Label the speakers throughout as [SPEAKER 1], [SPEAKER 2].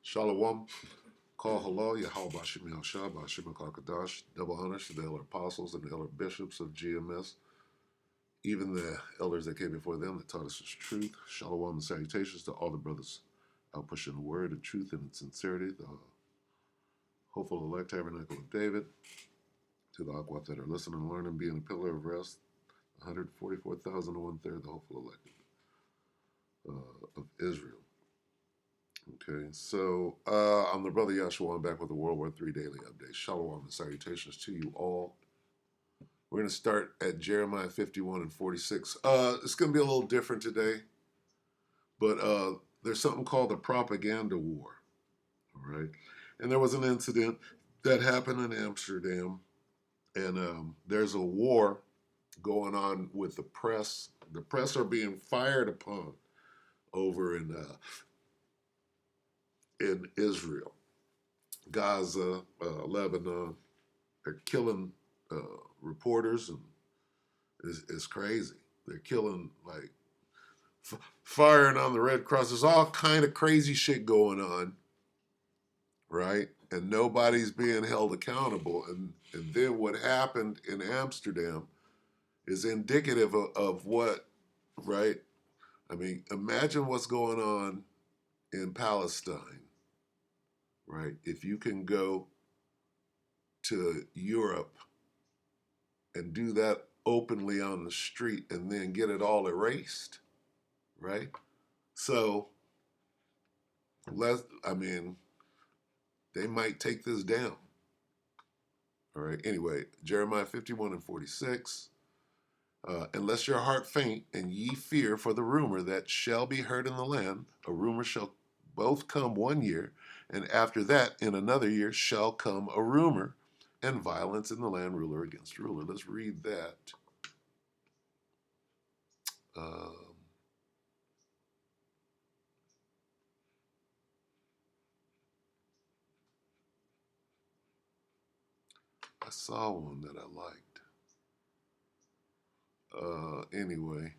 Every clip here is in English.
[SPEAKER 1] Shalom. Call halal, Yahweh Bashim Yahshua, Bashim Kakadash. Double honors to the elder apostles and the elder bishops of GMS, even the elders that came before them that taught us His truth. Shalom and salutations to all the brothers out pushing the word and truth and sincerity, the hopeful elect tabernacle of David, to the Aquat that are listening and learning, being a pillar of rest, 144,000 and one-third, the hopeful elect of Israel. Okay, so I'm the brother Yahshua. I'm back with the WW3 Daily update. Shalom and salutations to you all. We're going to start at Jeremiah 51 and 46. It's going to be a little different today, but there's something called the propaganda war, all right? And there was an incident that happened in Amsterdam, and there's a war going on with the press. The press are being fired upon over in Israel, Gaza, Lebanon. They're killing reporters, and it's crazy. They're killing, like, firing on the Red Cross. There's all kind of crazy shit going on, right? And nobody's being held accountable. And then what happened in Amsterdam is indicative of what, right? I mean, imagine what's going on in Palestine, right? If you can go to Europe and do that openly on the street and then get it all erased, right? So, they might take this down. All right, anyway, Jeremiah 51 and 46. Unless your heart faint and ye fear for the rumor that shall be heard in the land, a rumor shall both come 1 year, and after that in another year shall come a rumor, and violence in the land, ruler against ruler. Let's read that. I saw one that I liked. Anyway,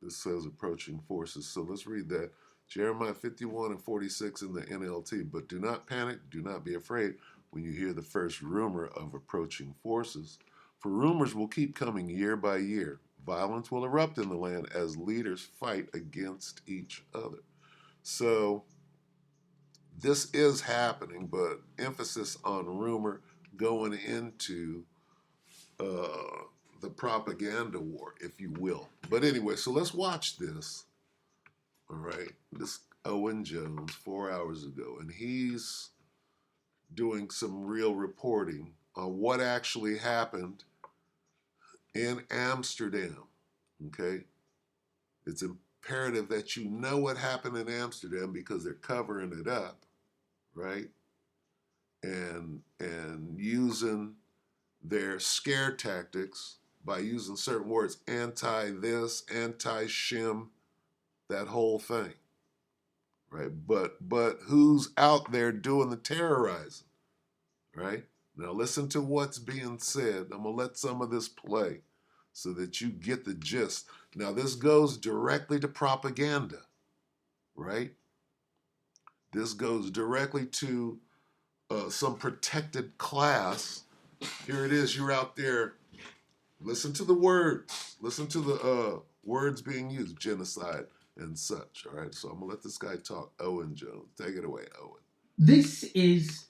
[SPEAKER 1] this says approaching forces. So let's read that. Jeremiah 51 and 46 in the NLT. But do not panic, do not be afraid when you hear the first rumor of approaching forces. For rumors will keep coming year by year. Violence will erupt in the land as leaders fight against each other. So this is happening, but emphasis on rumor going into the propaganda war, if you will. But anyway, so let's watch this. All right, this Owen Jones 4 hours ago, and he's doing some real reporting on what actually happened in Amsterdam. Okay, it's imperative that you know what happened in Amsterdam because they're covering it up, right? And using their scare tactics by using certain words, anti-this, anti-shim, that whole thing, right? But who's out there doing the terrorizing, right? Now listen to what's being said. I'm gonna let some of this play so that you get the gist. Now this goes directly to propaganda, right? This goes directly to some protected class. Here it is, you're out there. Listen to the words. Listen to the words being used, genocide and such. All right, so I'm gonna let this guy talk. Owen Jones, take it away, Owen.
[SPEAKER 2] This is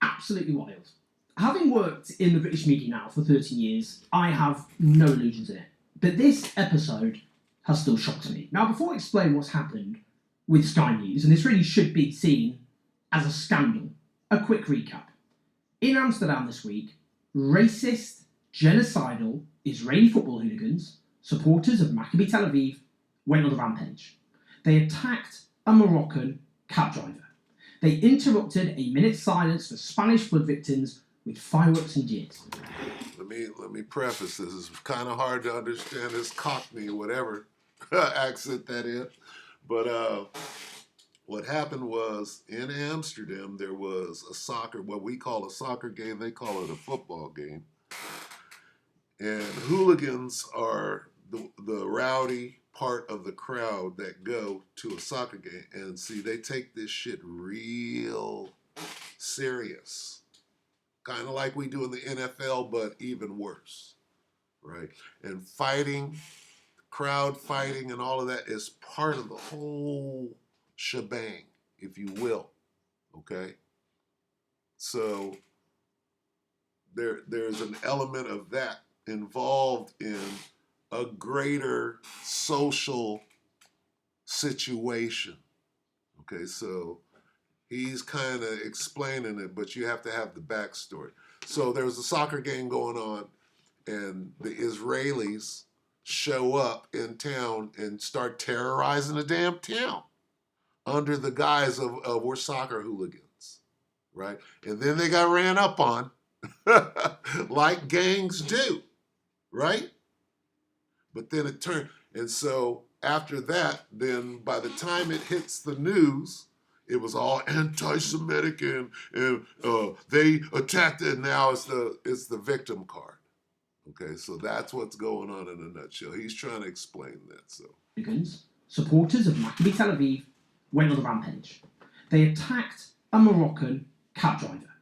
[SPEAKER 2] absolutely wild. Having worked in the British media now for 13 years, I have no illusions in it. But this episode has still shocked me. Now, before I explain what's happened with Sky News, and this really should be seen as a scandal, a quick recap. In Amsterdam this week, racist, genocidal Israeli football hooligans, supporters of Maccabi Tel Aviv, went on a rampage. They attacked a Moroccan cab driver. They interrupted a minute's silence for Spanish flood victims with fireworks and jeers.
[SPEAKER 1] Let me preface this. It's kind of hard to understand this Cockney, whatever accent that is. But what happened was in Amsterdam there was a soccer, what we call a soccer game. They call it a football game. And hooligans are the rowdy, part of the crowd that go to a soccer game. And see, they take this shit real serious. Kind of like we do in the NFL, but even worse, right? And fighting, crowd fighting, and all of that is part of the whole shebang, if you will, okay? So there's an element of that involved in a greater social situation. Okay, so he's kind of explaining it, but you have to have the backstory. So there's a soccer game going on, and the Israelis show up in town and start terrorizing the damn town under the guise of we're soccer hooligans, right? And then they got ran up on like gangs do, right? But then it turned, and so after that, then by the time it hits the news, it was all anti-Semitic and they attacked it. And now it's the victim card. Okay, so that's what's going on in a nutshell. He's trying to explain that. So
[SPEAKER 2] supporters of Maccabi Tel Aviv went on the rampage. They attacked a Moroccan cab driver.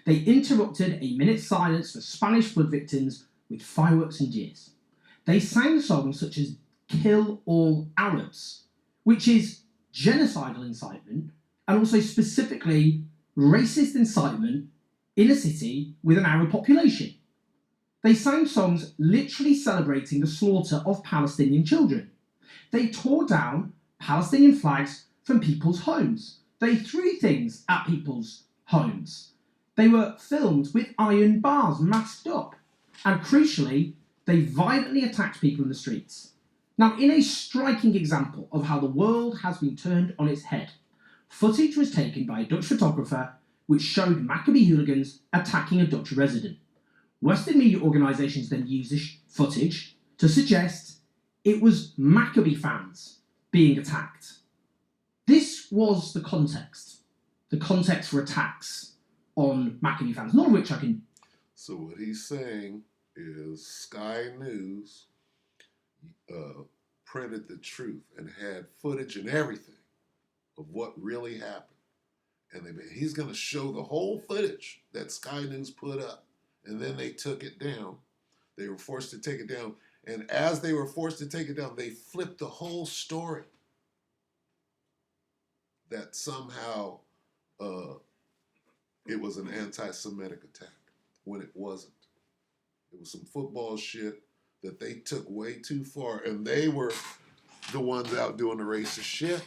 [SPEAKER 2] They interrupted a minute's silence for Spanish flood victims with fireworks and jeers. They sang songs such as Kill All Arabs, which is genocidal incitement and also specifically racist incitement in a city with an Arab population. They sang songs literally celebrating the slaughter of Palestinian children. They tore down Palestinian flags from people's homes. They threw things at people's homes. They were filmed with iron bars masked up. And crucially, they violently attacked people in the streets. Now, in a striking example of how the world has been turned on its head, footage was taken by a Dutch photographer which showed Maccabi hooligans attacking a Dutch resident. Western media organisations then used this footage to suggest it was Maccabi fans being attacked. This was the context for attacks on Maccabi fans, none of which I can...
[SPEAKER 1] So what he's saying is Sky News printed the truth and had footage and everything of what really happened. And he's going to show the whole footage that Sky News put up. And then they took it down. They were forced to take it down. And as they were forced to take it down, they flipped the whole story. That somehow it was an anti-Semitic attack when it wasn't. It was some football shit that they took way too far, and they were the ones out doing the racist shit.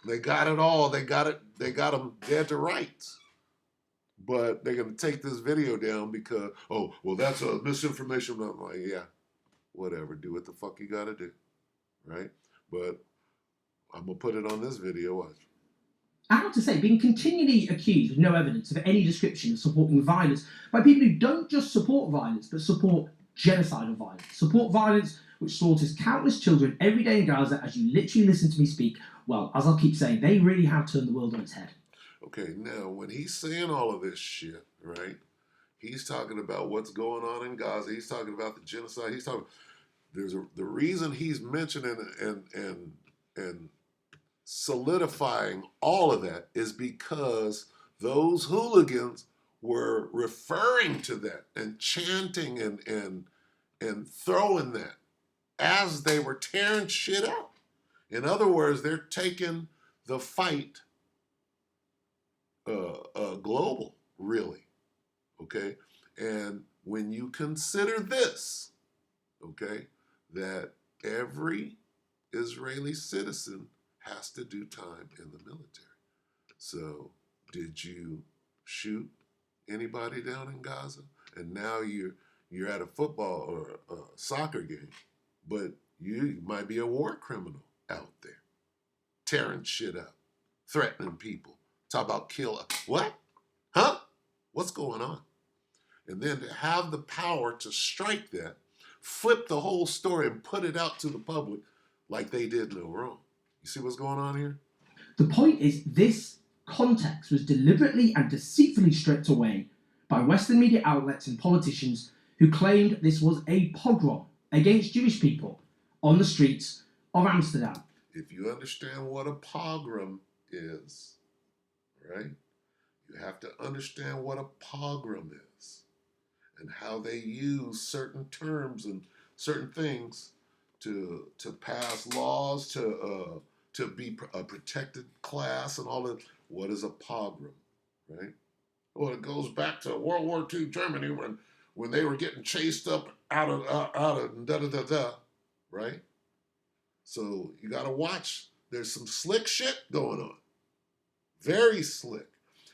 [SPEAKER 1] They got it all. They got them dead to rights. But they're going to take this video down because, oh, well, that's a misinformation. I'm like, yeah, whatever. Do what the fuck you got to do, right? But I'm going to put it on this video. Watch.
[SPEAKER 2] I have to say, being continually accused with no evidence of any description of supporting violence by people who don't just support violence, but support genocidal violence. Support violence which slaughters countless children every day in Gaza, as you literally listen to me speak. Well, as I'll keep saying, they really have turned the world on its head.
[SPEAKER 1] Okay, now, when he's saying all of this shit, right, he's talking about what's going on in Gaza. He's talking about the genocide. He's talking... the reason he's mentioning and solidifying all of that is because those hooligans were referring to that and chanting and throwing that as they were tearing shit up. In other words, they're taking the fight global, really, okay? And when you consider this, okay, that every Israeli citizen has to do time in the military. So, did you shoot anybody down in Gaza? And now you're at a football or a soccer game, but you might be a war criminal out there, tearing shit up, threatening people. Talk about kill. What? Huh? What's going on? And then to have the power to strike that, flip the whole story and put it out to the public like they did no wrong. You see what's going on here?
[SPEAKER 2] The point is, this context was deliberately and deceitfully stripped away by Western media outlets and politicians who claimed this was a pogrom against Jewish people on the streets of Amsterdam.
[SPEAKER 1] If you understand what a pogrom is, right? You have to understand what a pogrom is and how they use certain terms and certain things to pass laws, to be a protected class and all that. What is a pogrom, right? Well, it goes back to World War II Germany when they were getting chased up out of da da da da, right? So you got to watch. There's some slick shit going on, very slick,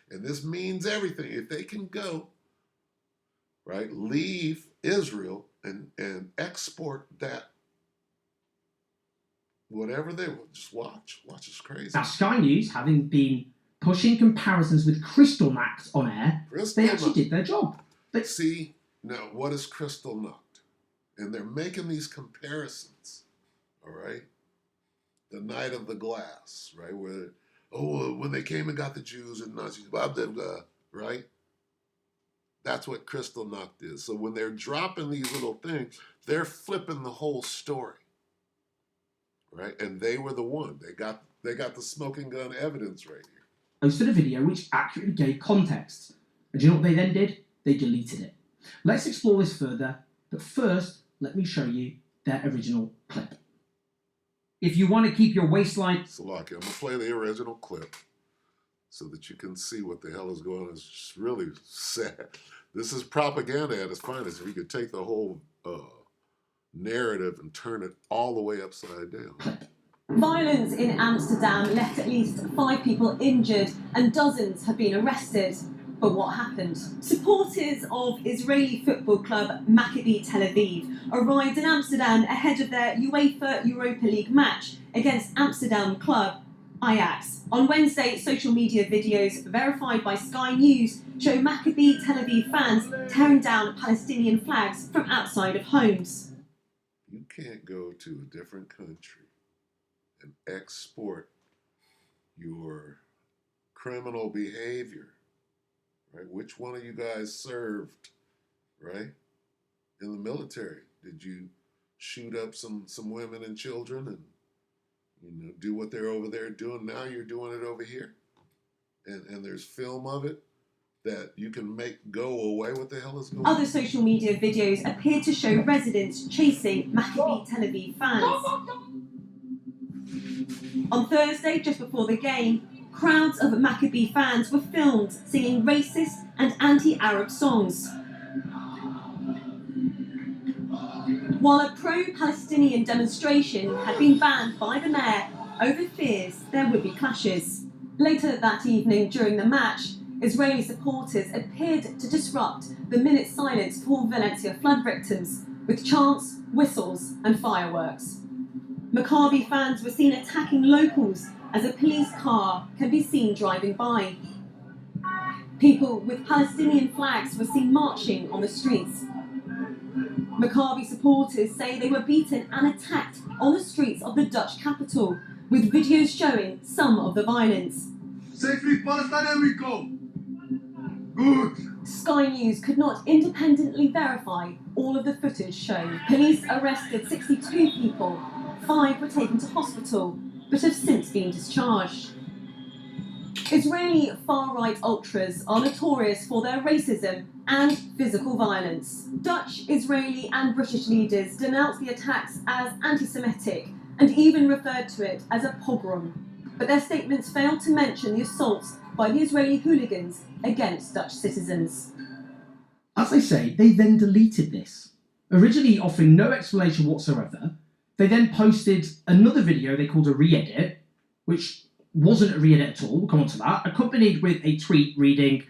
[SPEAKER 1] and this means everything. If they can go, right, leave Israel and export that, whatever they will, just watch. Watch, it's crazy.
[SPEAKER 2] Now, Sky News, having been pushing comparisons with Crystal Nacht on air, they actually did their job.
[SPEAKER 1] See, now, what is Crystal Nacht? And they're making these comparisons, all right? The night of the glass, right? Where, when they came and got the Jews and Nazis, blah, blah, blah, right? That's what Crystal Nacht is. So when they're dropping these little things, they're flipping the whole story, right? And they were the one. They got the smoking gun evidence right here.
[SPEAKER 2] Posted a video which accurately gave context. And do you know what they then did? They deleted it. Let's explore this further, but first, let me show you their original clip. If you want to keep your waistline...
[SPEAKER 1] Salaki, I'm going to play the original clip so that you can see what the hell is going on. It's just really sad. This is propaganda at its finest. If you could take the whole narrative and turn it all the way upside down.
[SPEAKER 3] Violence in Amsterdam left at least 5 people injured and dozens have been arrested. But what happened? Supporters of Israeli football club Maccabi Tel Aviv arrived in Amsterdam ahead of their UEFA Europa League match against Amsterdam club Ajax. On Wednesday, social media videos verified by Sky News show Maccabi Tel Aviv fans tearing down Palestinian flags from outside of homes.
[SPEAKER 1] You can't go to a different country and export your criminal behavior, right? Which one of you guys served, right, in the military? Did you shoot up some women and children and do what they're over there doing? Now you're doing it over here, and there's film of it that you can make go away. What the hell is going on?
[SPEAKER 3] Other social media videos appear to show residents chasing Maccabi Tel Aviv fans. On Thursday, just before the game, crowds of Maccabi fans were filmed singing racist and anti-Arab songs. While a pro-Palestinian demonstration had been banned by the mayor over fears there would be clashes. Later that evening during the match, Israeli supporters appeared to disrupt the minute silence for Valencia flood victims with chants, whistles and fireworks. Maccabi fans were seen attacking locals as a police car can be seen driving by. People with Palestinian flags were seen marching on the streets. Maccabi supporters say they were beaten and attacked on the streets of the Dutch capital, with videos showing some of the violence.
[SPEAKER 4] Safely Palestine we go! Good!
[SPEAKER 3] Sky News could not independently verify all of the footage shown. Police arrested 62 people. 5 were taken to hospital, but have since been discharged. Israeli far-right ultras are notorious for their racism and physical violence. Dutch, Israeli and British leaders denounced the attacks as anti-Semitic and even referred to it as a pogrom. But their statements failed to mention the assaults by the Israeli hooligans against Dutch citizens.
[SPEAKER 2] As I say, they then deleted this. Originally offering no explanation whatsoever, they then posted another video they called a re-edit, which wasn't a re-edit at all, we'll come on to that, accompanied with a tweet reading,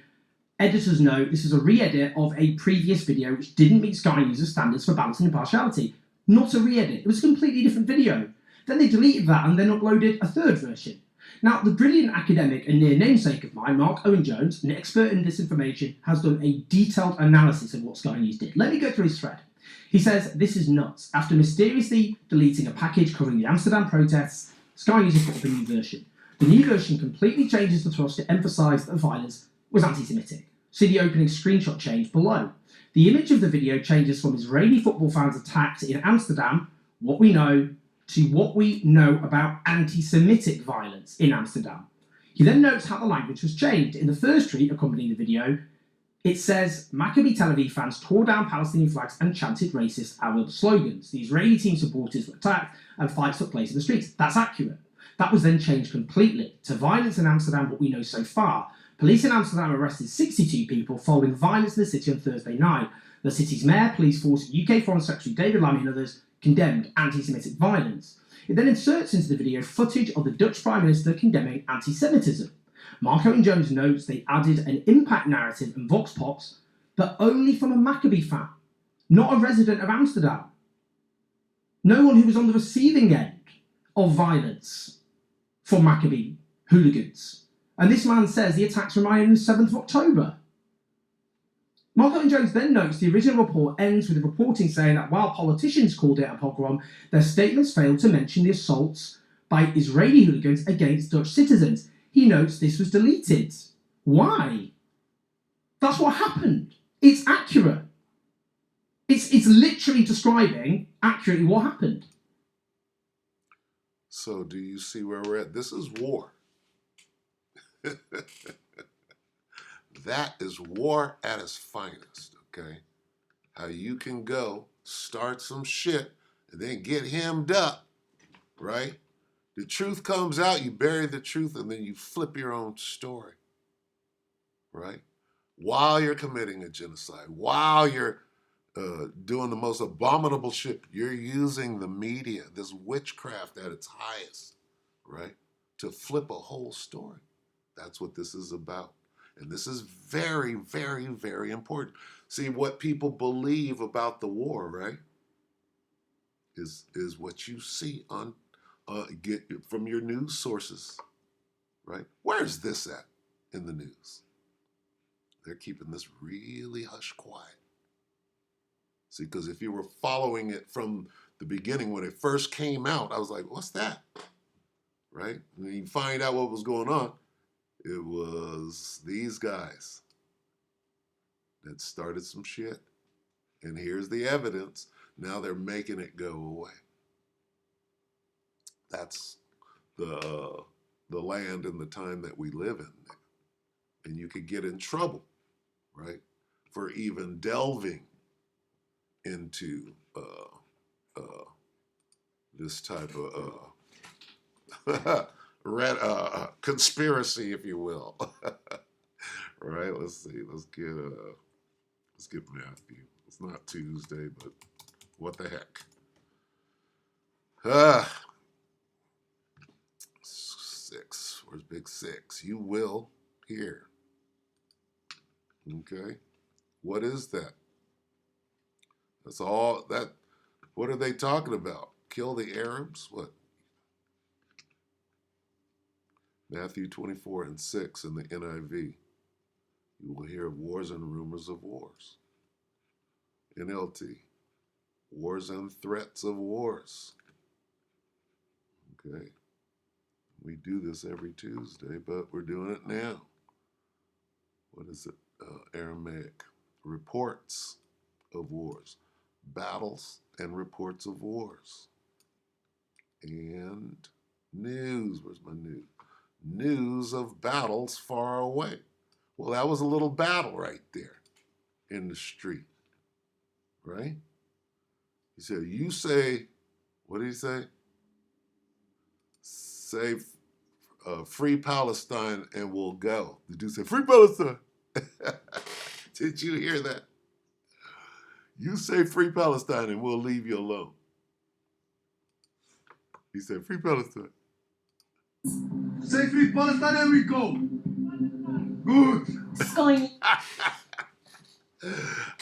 [SPEAKER 2] "Editor's note, this is a re-edit of a previous video which didn't meet Sky News' standards for balance and impartiality." Not a re-edit, it was a completely different video. Then they deleted that and then uploaded a third version. Now, the brilliant academic and near namesake of mine, Mark Owen-Jones, an expert in disinformation, has done a detailed analysis of what Sky News did. Let me go through his thread. He says, "This is nuts. After mysteriously deleting a package covering the Amsterdam protests, Sky News has put up a new version. The new version completely changes the thrust to emphasise that the violence was anti-Semitic. See the opening screenshot change below. The image of the video changes from Israeli football fans attacked in Amsterdam, what we know, to what we know about anti-Semitic violence in Amsterdam. He then notes how the language was changed. In the first tweet accompanying the video, it says Maccabi Tel Aviv fans tore down Palestinian flags and chanted racist Arab slogans. The Israeli team supporters were attacked and fights took place in the streets. That's accurate. That was then changed completely to violence in Amsterdam, what we know so far. Police in Amsterdam arrested 62 people following violence in the city on Thursday night. The city's mayor, police force, UK Foreign Secretary David Lammy and others condemned anti-Semitic violence. It then inserts into the video footage of the Dutch Prime Minister condemning anti-Semitism. Mark Owen Jones notes they added an impact narrative and vox pops, but only from a Maccabi fan, not a resident of Amsterdam. No one who was on the receiving end of violence from Maccabi hooligans. And this man says the attacks were on the 7th of October. Mark Owen Jones then notes the original report ends with the reporting saying that while politicians called it a pogrom, their statements failed to mention the assaults by Israeli hooligans against Dutch citizens. He notes this was deleted. Why? That's what happened. It's accurate. It's literally describing accurately what happened.
[SPEAKER 1] So do you see where we're at? This is war. That is war at its finest, okay? How you can go start some shit and then get hemmed up, right? The truth comes out, you bury the truth, and then you flip your own story, right? While you're committing a genocide, while you're doing the most abominable shit, you're using the media, this witchcraft at its highest, right? To flip a whole story. That's what this is about. And this is very, very, very important. See, what people believe about the war, right, is what you see on get from your news sources, right? Where's this at in the news? They're keeping this really hush quiet. See, because if you were following it from the beginning when it first came out, I was like, what's that? Right? And then you find out what was going on. It was these guys that started some shit. And here's the evidence. Now they're making it go away. That's the land and the time that we live in. And you could get in trouble, right, for even delving into this type of conspiracy, if you will. Right? Let's see. Let's get Matthew. It's not Tuesday, but what the heck? 6. Where's Big 6? You will hear. Okay. What is that? That's all that. What are they talking about? Kill the Arabs? What? Matthew 24:6 in the NIV. You will hear of wars and rumors of wars. NLT. Wars and threats of wars. Okay. We do this every Tuesday, but we're doing it now. What is it? Aramaic. Reports of wars. Battles and reports of wars. And news. Where's my news? News of battles far away. Well, that was a little battle right there in the street, right? He said, you say, what did he say? Say free Palestine and we'll go. The dude said, free Palestine. Did you hear that? You say free Palestine and we'll leave you alone. He said, free Palestine.
[SPEAKER 4] Say free Palestine and we go. Good.
[SPEAKER 3] Sky.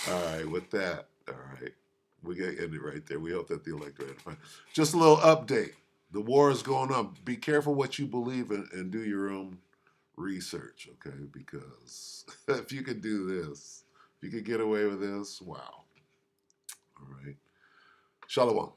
[SPEAKER 1] All right, with that, all right. We got to end it right there. We hope that the electorate had fun. Just a little update. The war is going on. Be careful what you believe in and do your own research, okay? Because if you could do this, if you could get away with this, wow. All right. Shalom.